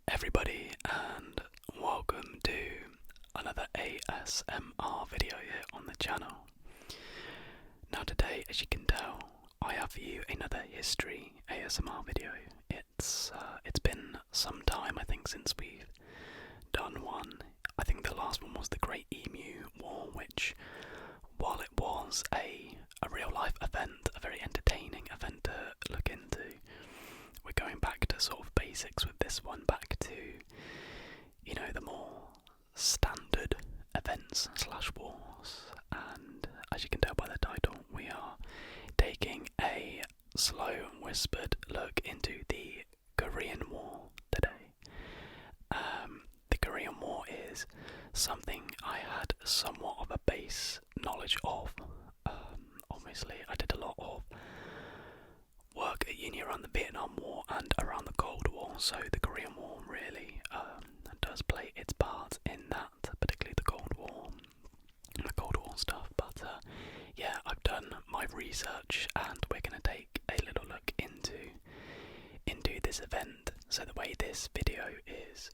everybody, and welcome to another ASMR video here on the channel. Now today, as you can tell, I have for you another history ASMR video. It's been some time, I think, since we've done one. I think the last one was the Great Emu War, which, while it was a real life event, a very entertaining event to look into, we're going back to sort of basics with this one, back to, the more standard events slash wars. And as you can tell by the title, we are taking a slow and whispered look into the Korean War today. The Korean War is something I had somewhat of a base knowledge of. Obviously, I did a lot of work at uni around the Vietnam War and around the Cold War, so the Korean War really does play its part in that, particularly the Cold War stuff. But yeah, I've done my research, and we're going to take a little look into this event. So the way this video is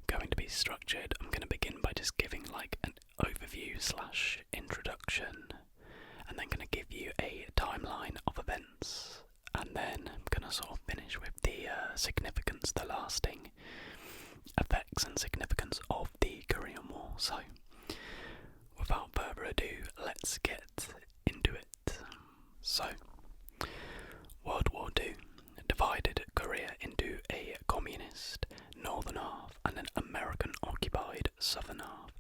going to be structured, I'm going to begin by just giving like an overview slash introduction, and then going to give you a timeline of events, and then I'm going to sort of finish with the significance, the lasting effects and significance of the Korean War. So, without further ado, let's get into it. So, World War II divided Korea into a communist northern half and an American-occupied southern half,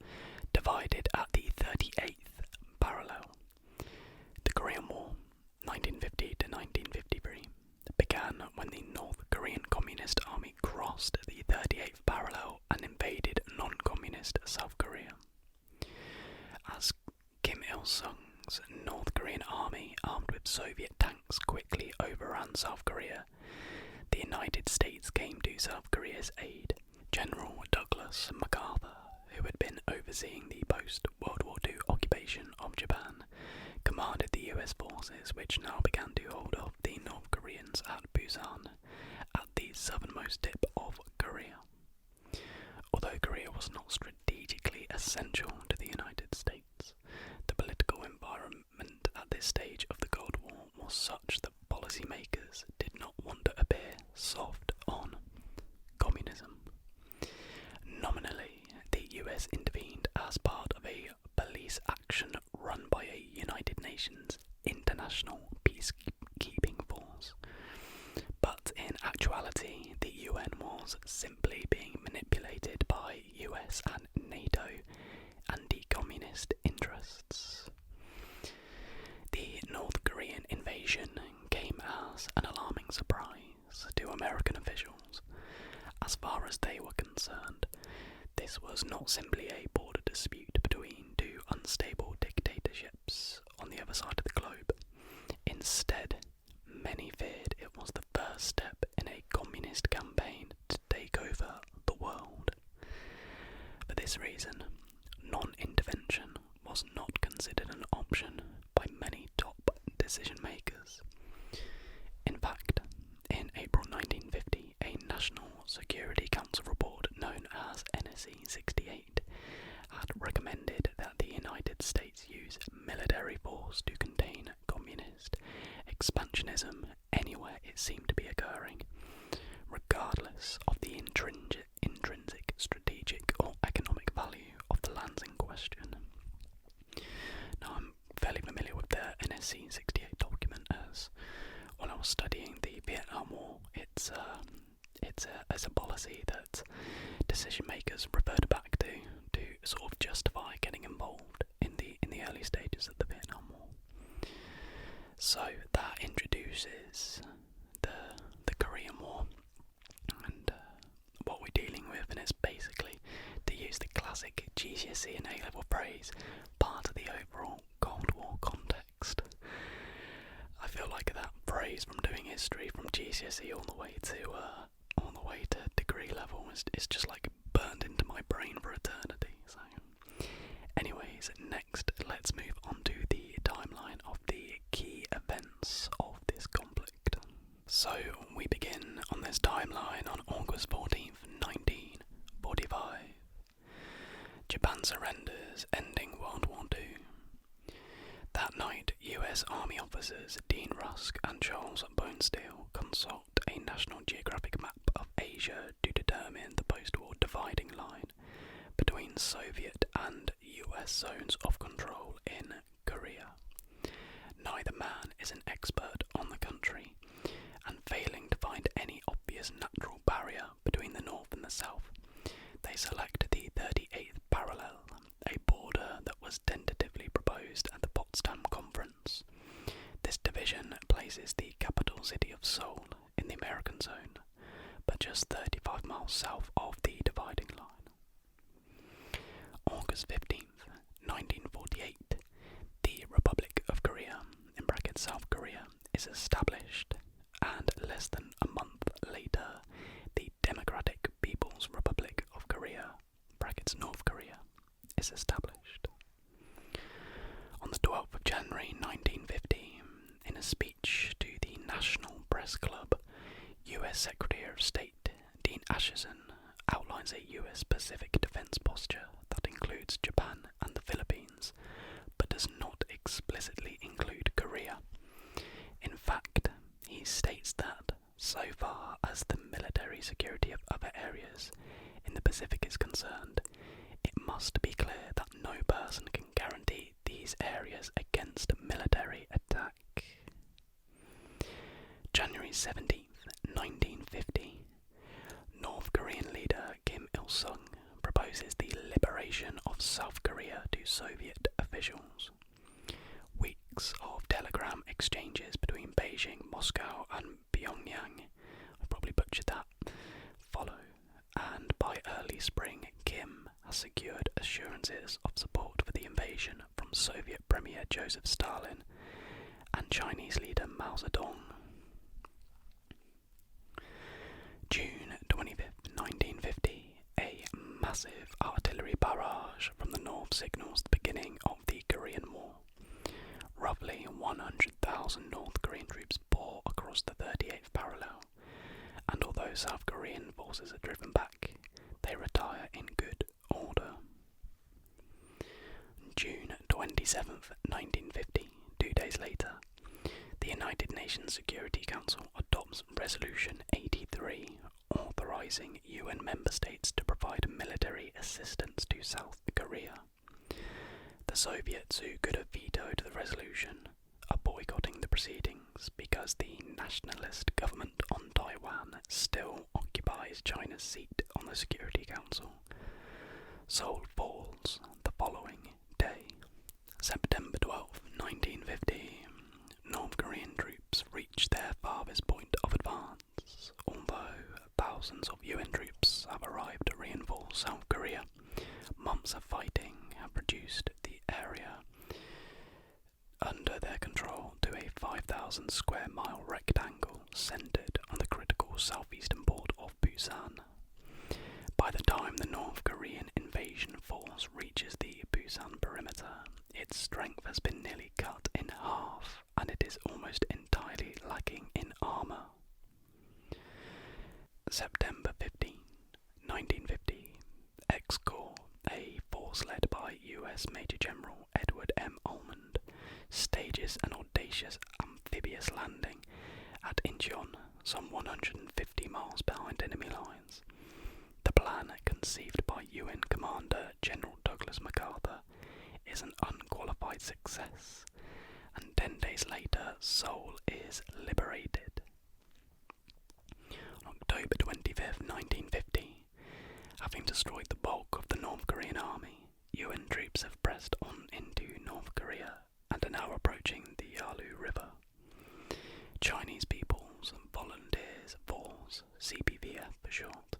divided at the 38th parallel. The Korean War, 1950 to 1953, began when the North Korean Communist Army crossed the 38th parallel and invaded non-communist South Korea. As Kim Il-sung's North Korean army, armed with Soviet tanks, quickly overran South Korea, the United States came to South Korea's aid. General Douglas MacArthur, who had been overseeing the post-World War II occupation of Japan, commanded the US forces, which now began to hold off the North Koreans at Busan, at the southernmost tip of Korea. Although Korea was not strategically essential to the United States, the political environment at this stage of the Cold War was such that policymakers did not want to appear soft on communism. Nominally, the US intervened as part of a police action run by a United Nations international peacekeeping force. But in actuality, the UN was simply being manipulated by US and NATO anti-communist interests. The North Korean invasion came as an alarming surprise to American officials. As far as they were concerned, this was not simply a border dispute between two unstable dictatorships on the other side of the globe. Instead, many feared it was the first step in a communist campaign to take over the world. For this reason, non-intervention was not considered an option by many top decision makers. In fact, in April 1950, a National Security Council report known as NSC 68 had recommended that the United States use military force to contain communist expansionism anywhere it seemed to be occurring, regardless of the intrinsic strategic or economic value of the lands in question. Now, I'm fairly familiar with the NSC 68 document, as when I was studying the Vietnam War, it's a policy that decision makers referred back to sort of justify getting involved in the early stages of the Vietnam War. So that introduces the Korean War and what we're dealing with, and it's basically, to use the classic GCSE and A-level phrase, part of the overall Cold War context. I feel like that phrase from doing history from GCSE all the way to degree level is just like burned into my brain for eternity. So, anyways, next let's move on to the timeline of the key events of this conflict. So we begin on this timeline on August 14th, 19 Soviet and US zones of control in Korea. Neither man is an expert on the country, and failing to find any obvious natural barrier between the north and the south, they select the 38th parallel, a border that was tentatively proposed at the Potsdam Conference. This division places the capital city of Seoul in the American zone, but just 35 miles south of the dividing line. August 15th, 1948, the Republic of Korea, in brackets South Korea, is established, and less than a month later, the Democratic People's Republic of Korea, brackets North Korea, is established. On the 12th of January 1950, in a speech to the National Press Club, US Secretary of State Dean Acheson outlines a US Pacific defense posture that includes Japan and the Philippines, but does not explicitly include Korea. In fact, he states that, so far as the military security of other areas in the Pacific is concerned, it must be clear that no person can guarantee these areas against military attack. January 17th, 1950, North Korean leader Kim Il-sung proposes the liberation of South Korea to Soviet officials. Weeks of telegram exchanges between Beijing, Moscow and Pyongyang, I probably butchered that, follow, and by early spring Kim has secured assurances of support for the invasion from Soviet Premier Joseph Stalin and Chinese leader Mao Zedong. June 25th, 1950, a massive artillery barrage from the north signals the beginning of the Korean War. Roughly 100,000 North Korean troops pour across the 38th parallel, and although South Korean forces are driven back, they retire in good order. June 27th, 1950, 2 days later, the United Nations Security Council adopts Resolution 83, authorizing UN member states to provide military assistance to South Korea. The Soviets, who could have vetoed the resolution, are boycotting the proceedings because the nationalist government on Taiwan still occupies China's seat on the Security Council. Seoul falls the following day. September 12, 1950. North Korean troops reach their farthest point of advance. Although thousands of UN troops have arrived to reinforce South Korea, months of fighting have reduced the area under their control to a 5,000 square mile rectangle centered on the critical southeastern port of Busan. By the time the North Korean invasion force reaches the Busan perimeter, its strength has been nearly cut in half, and it is almost entirely lacking in armor. September 15, 1950, X-Corps, a force led by US Major General Edward M. Almond, stages an audacious amphibious landing at Incheon, some 150 miles behind enemy lines. The plan, conceived by UN Commander General Douglas MacArthur, is an unqualified success, and 10 days later Seoul is liberated. On October 25th, 1950, having destroyed the bulk of the North Korean army, UN troops have pressed on into North Korea and are now approaching the Yalu River. Chinese People's Volunteers Force, CPVF for short,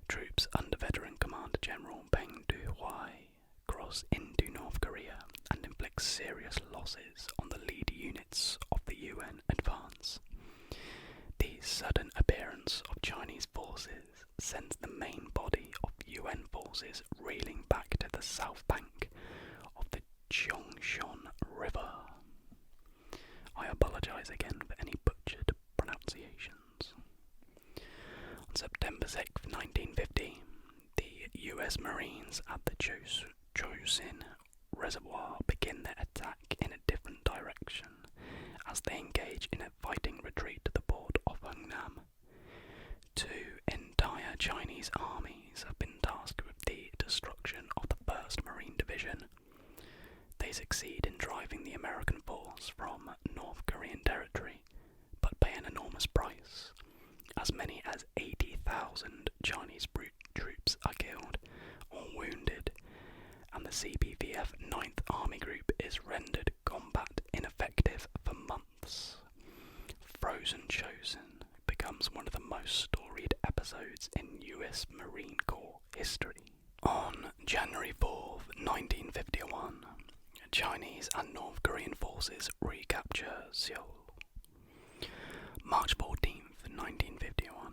troops under Veteran Commander General Peng Du-hwai cross into North Korea and inflict serious losses on the lead units of the UN advance. The sudden appearance of Chinese forces sends the main body of UN forces reeling back to the south bank of the Cheongshon River. I apologise again for any butchered pronunciations. On September 6th, 1950, the US Marines at the Chosin Reservoir begin their attack in a different direction as they engage in a fighting retreat to the port of Hungnam. Two entire Chinese armies have been tasked with the destruction of the Division, they succeed in driving the American force from North Korean territory, but pay an enormous price. As many as 80,000 Chinese troops are killed or wounded, and the CPVF 9th Army Group is rendered combat ineffective for months. Frozen Chosen becomes one of the most storied episodes in US Marine Corps history. On January 4th, 1951, Chinese and North Korean forces recapture Seoul. March 14th, 1951,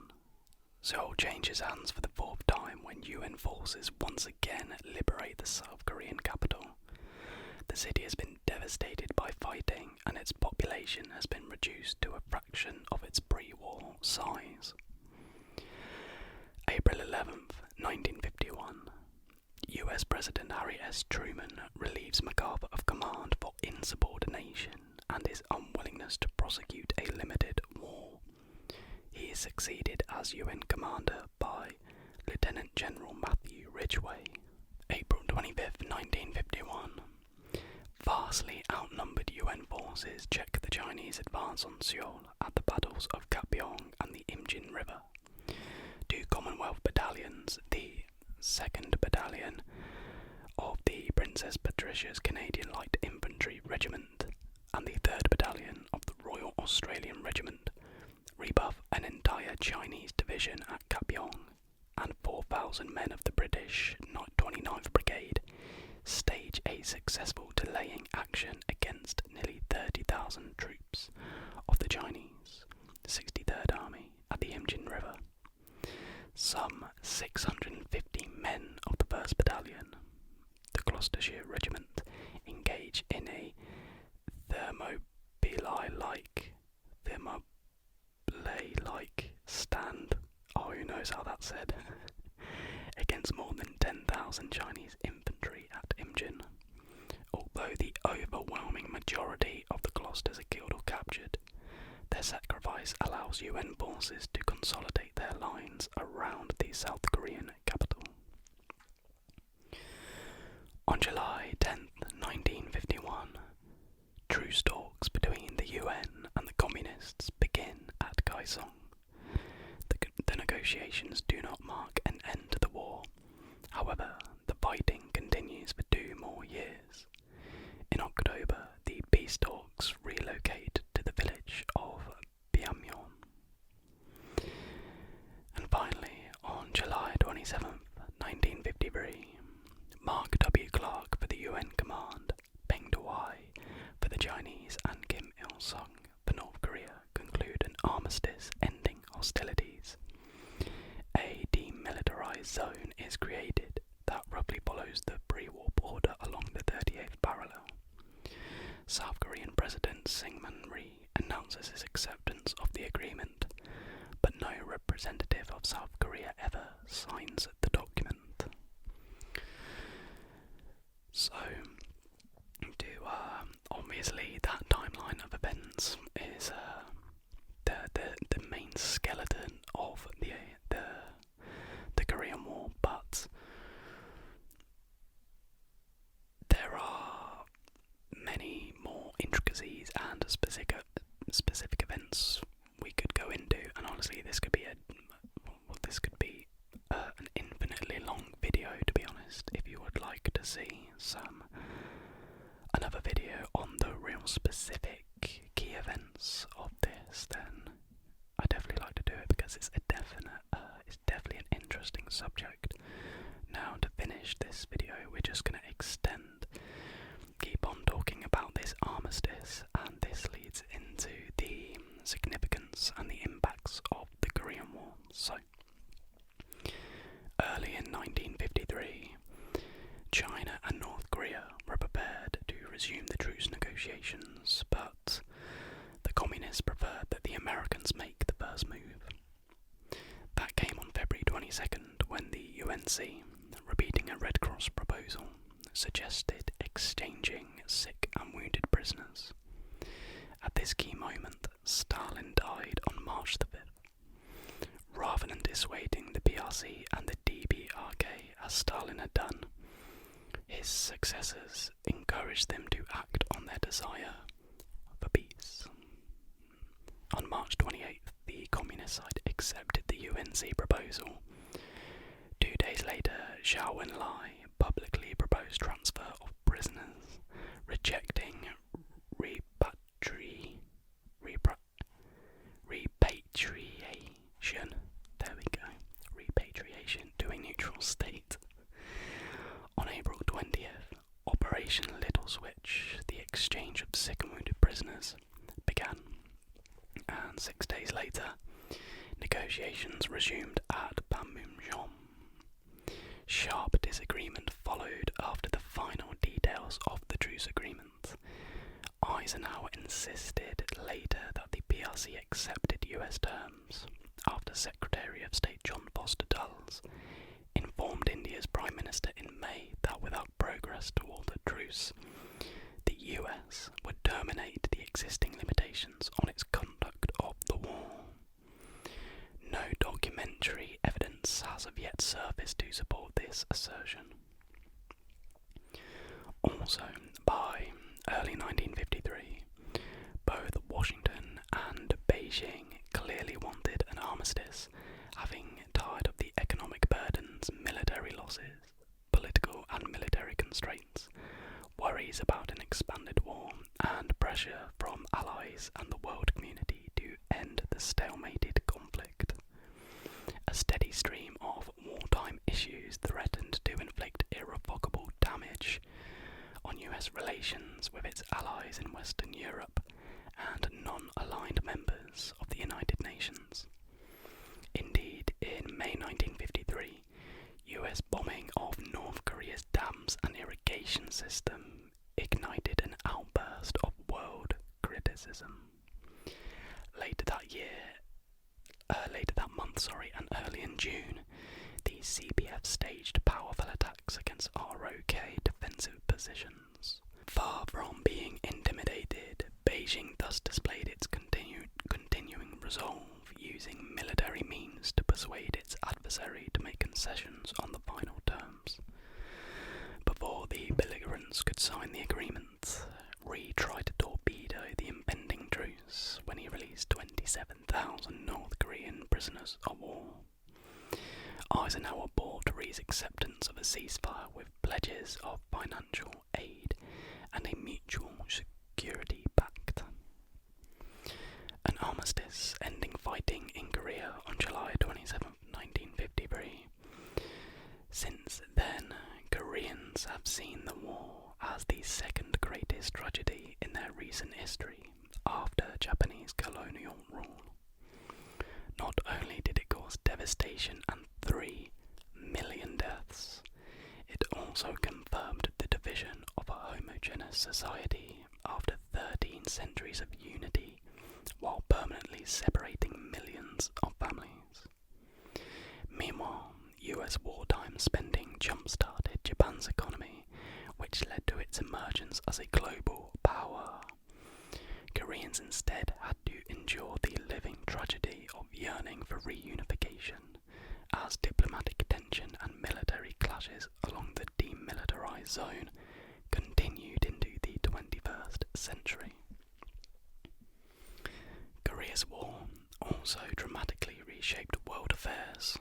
Seoul changes hands for the fourth time when UN forces once again liberate the South Korean capital. The city has been devastated by fighting and its population has been reduced to a fraction of its pre-war size. April 11th, 1951, US President Harry S. Truman relieves MacArthur of command for insubordination and his unwillingness to prosecute a limited war. He is succeeded as UN commander by Lieutenant General Matthew Ridgway. April 25th, 1951. Vastly outnumbered UN forces check the Chinese advance on Seoul at the battles of Kapyong and the Imjin River. Two Commonwealth battalions, the 2nd Battalion of the Princess Patricia's Canadian Light Infantry Regiment and the 3rd Battalion of the Royal Australian Regiment, rebuff an entire Chinese division at Kapyong, and 4,000 men of the British 29th Brigade stage a successful delaying action against nearly 30,000 troops of the Chinese 63rd Army at the Imjin River. Some 650 men of the 1st Battalion, the Gloucestershire Regiment, engage in a Thermopylae-like stand, who knows how that's said, against more than 10,000 Chinese infantry at Imjin. Although the overwhelming majority of the Gloucesters are killed or captured, their sacrifice allows UN forces to consolidate their lines around the South Korean capital. On July 10th, 1951, truce talks between the UN and the Communists begin at Kaesong. The negotiations do not mark an end to the war. However, the fighting continues for 2 more years. In October, the peace talks relocate to the village of Biamyeon. And finally, on July 27th, 1953, Mark W. Clark for the UN command, Peng Dehuai for the Chinese, and Kim Il-sung for North Korea conclude an armistice ending hostilities. A demilitarized zone is created that roughly follows the pre-war border along the 38th parallel. South Korean President Syngman Rhee announces his acceptance of the agreement, but no representative of South Korea ever signs the document. So, obviously that timeline of events is the main skeleton of the Korean War, but there are many more intricacies and specific events we could go into, and honestly this could be an infinitely long video, to be honest. If you would like to see another video on the real specific key events of this, then I definitely like to do it because it's definitely an interesting subject. Now, to finish this video, we're just going to keep on talking about this armistice, and this leads into the significance and the impacts of the Korean War. So, early in 1953, China and North Korea were prepared to resume the truce negotiations, but the Communists preferred that the Americans make the first move. That came on February 22nd when the UNC, repeating a Red Cross proposal, suggested exchanging sick and wounded prisoners. At this key moment, Stalin died on March the 5th. Rather than dissuading the PRC and the DPRK as Stalin had done, his successors encouraged them to act on their desire for peace. On March 28th, the communist side accepted the UNC proposal. 2 days later, Zhou Enlai publicly proposed transfer of prisoners, rejecting repatriation. There we go. Repatriation to a neutral state. On April 20th, Operation Little Switch, the exchange of sick and wounded prisoners, began. And 6 days later, negotiations resumed at Panmunjom. Sharp disagreement followed after the final details of the truce agreement. Eisenhower insisted later that the PRC accepted US terms, after Secretary of State John Foster Dulles informed India's Prime Minister in May that without progress toward a truce, the US would terminate the existing limitations on its conduct of the war. No documentary evidence has of yet surfaced to support this assertion. Also, by early 1953, both Washington and Beijing clearly wanted an armistice, having tired of the economic burdens, military losses, political and military constraints, worries about an expanded war, and pressure from allies and the world community to end the stalemated conflict. A steady stream of wartime issues threatened to inflict irrevocable damage on US relations with its allies in Western Europe and non-aligned members of the United Nations. Indeed, in May 1953, US bombing of North Korea's dams and irrigation system ignited an outburst of world criticism. Later that month, and early in June, the CPF staged powerful attacks against ROK defensive positions. Far from being intimidated, Beijing thus displayed its continuing resolve, using military means to persuade its adversary to make concessions on the final terms. Before the belligerents could sign the agreement, Rhee tried to torpedo the impending truce when he released 27,000 North Korean prisoners of war. Eisenhower bought Rhee's acceptance of a ceasefire with pledges of financial aid and a mutual security pact. An armistice ending fighting in Korea on July 27, 1953. Since then, Koreans have seen the war as the second greatest tragedy in their recent history after Japanese colonial rule. Not only did it cause devastation and 3 million deaths, it also confirmed the division of a homogeneous society after 13 centuries of unity, while permanently separating millions of families. Meanwhile, US wartime spending jump-started Japan's economy, which led to its emergence as a global power. Koreans instead had to endure the living tragedy of yearning for reunification, as diplomatic tension and military clashes along the demilitarized zone continued into the 21st century. Korea's war also dramatically reshaped world affairs.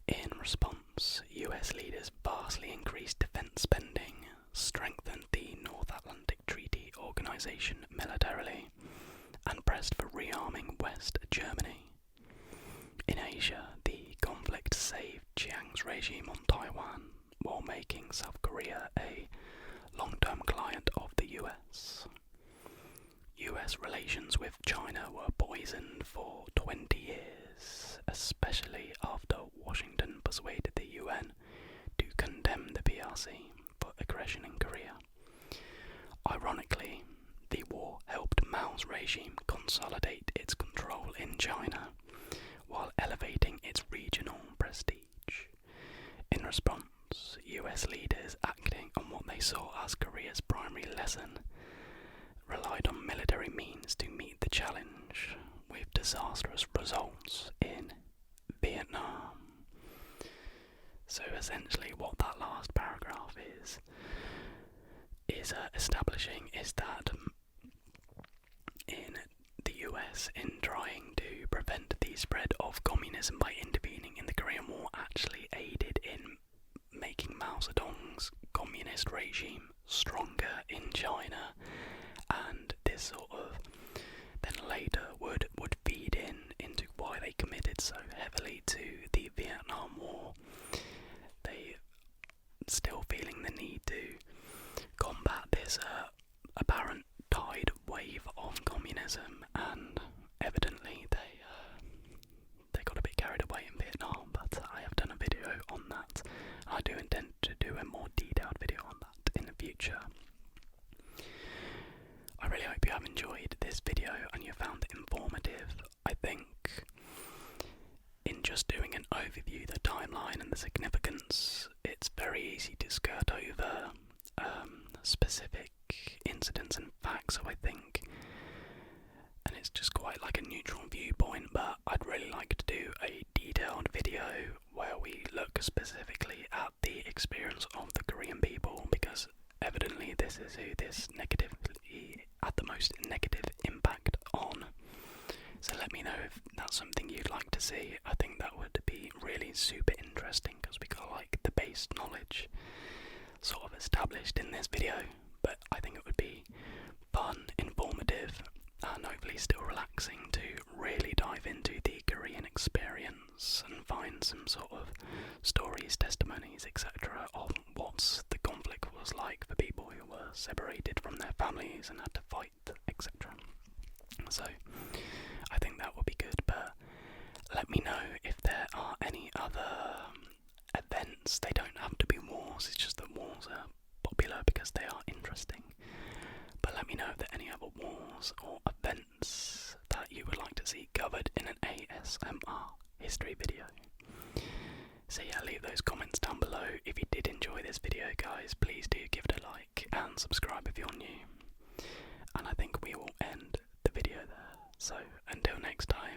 In response, US leaders vastly increased defense spending, strengthened the North Atlantic Treaty Organization militarily, and pressed for rearming West Germany. In Asia, the conflict saved Chiang's regime on Taiwan, while making South Korea a long-term client of the US. US relations with China were poisoned for 20 years, especially after Washington persuaded the UN to condemn the PRC for aggression in Korea. Ironically, the war helped Mao's regime consolidate its control in China, while elevating its regional prestige. In response, US leaders, acting on what they saw as Korea's primary lesson, relied on military means to meet the challenge, with disastrous results in Vietnam. So essentially what that last paragraph is establishing is that in the US, in trying to prevent the spread of communism by intervening in the Korean War, actually aided in making Mao Zedong's communist regime stronger in China, and this sort of then later would feed into why they committed so heavily to the Vietnam War. They still feeling the need to combat this apparent tide wave of communism, and evidently they got a bit carried away in Vietnam, but I have done a video on that. I do intend to do a more detailed video on that in the future. I really hope you have enjoyed this video and you found it informative. I think in just doing an overview, the timeline and the significance, it's very easy to skirt over specific incidents and facts, so I think, and it's just quite like a neutral viewpoint, but I'd really like to do a detailed video where we look specifically at the experience of the Korean people, because evidently this is who this negatively had the most negative impact on. So let me know if that's something you'd like to see. I think that would be really super interesting, because we got like the base knowledge sort of established in this video, but I think it would be fun, informative, and hopefully still relaxing to really dive into the Korean experience and find some sort of stories, testimonies, etc. of what the conflict was like for people who were separated from their families and had to fight, etc. So I think that would be good, but let me know if there are any other events. They don't have to be wars, it's just that wars are popular because they are interesting. But let me know if there are any other wars or events that you would like to see covered in an ASMR history video. So yeah, leave those comments down below. If you did enjoy this video, guys, please do give it a like and subscribe if you're new. And I think we will end the video there. So until next time,